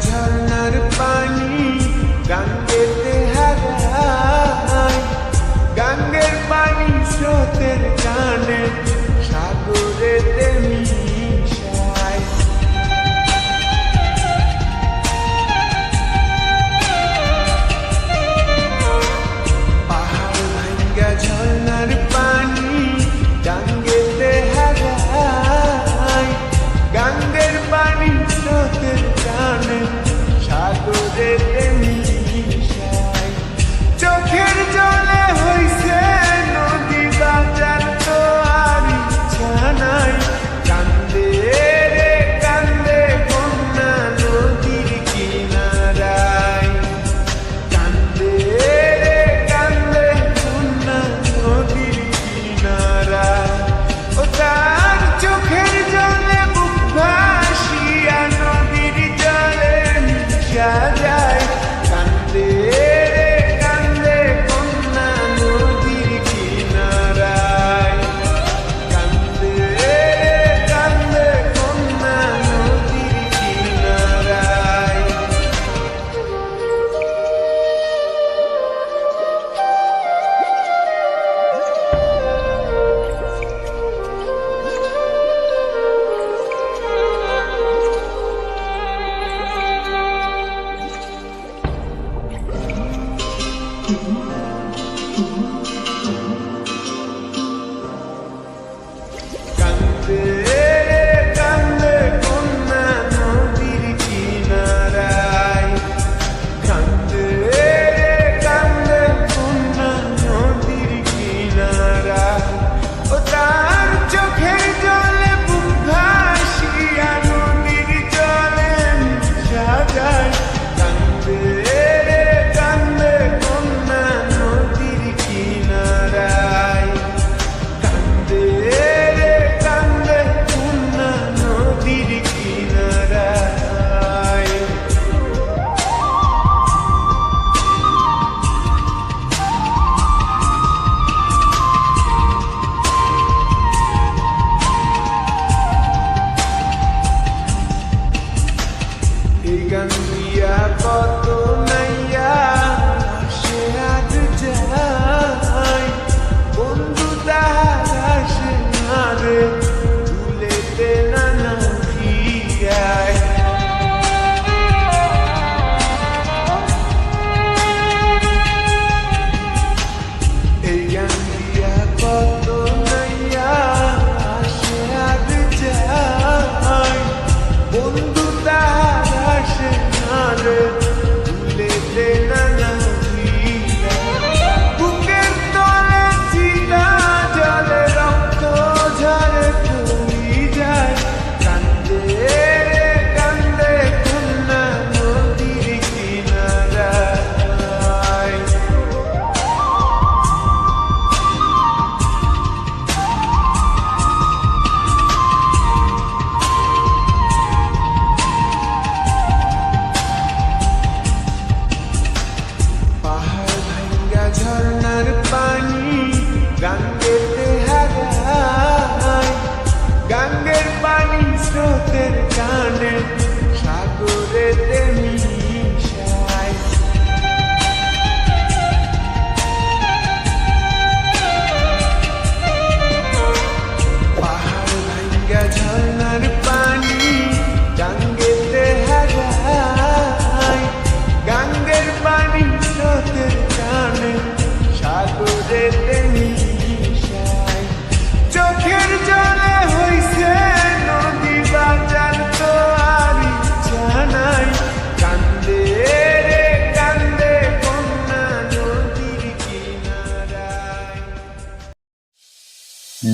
ঝর্ণার পানি গাঙ্গেতে হারায়, গাঙ্গের পানি স্রোতের টানে সাগরেতে মিশায়। পাহাড় ভাঙ্গা ঝর্ণার পানি গাঙ্গেতে হারায়, গাঙ্গের পানি স্রোতের টানে সাগরেতে মিশায়। চোখের জলে হইছে নদী বাঁচার তো আর ইচ্ছা নাই, কান্দে রে কান্দে কন্যা নদীর কিনারায়, কান্দে রে কান্দে কন্যা নদীর কিনারায়। ও তার চোখের জলে বুক ভাসিয়া নদীর জলে মিশা যায়, কান্দে রে কান্দে কন্যা নদীর কিনারায়, কান্দে রে কান্দে কন্যা নদীর কিনারায়। কান্দে রে কান্দে কন্যা নদীর কিনারায়, কান্দে রে কান্দে কন্যা নদীর কিনারায়। ও তার চোখের জলে বুক ভাসিয়া নদীর জলে মিশা যায়, কান্দে রে কান্দে কন্যা নদীর কিনারায়, কান্দে রে কান্দে কন্যা নদীর কিনারায়। এই গান দিয়া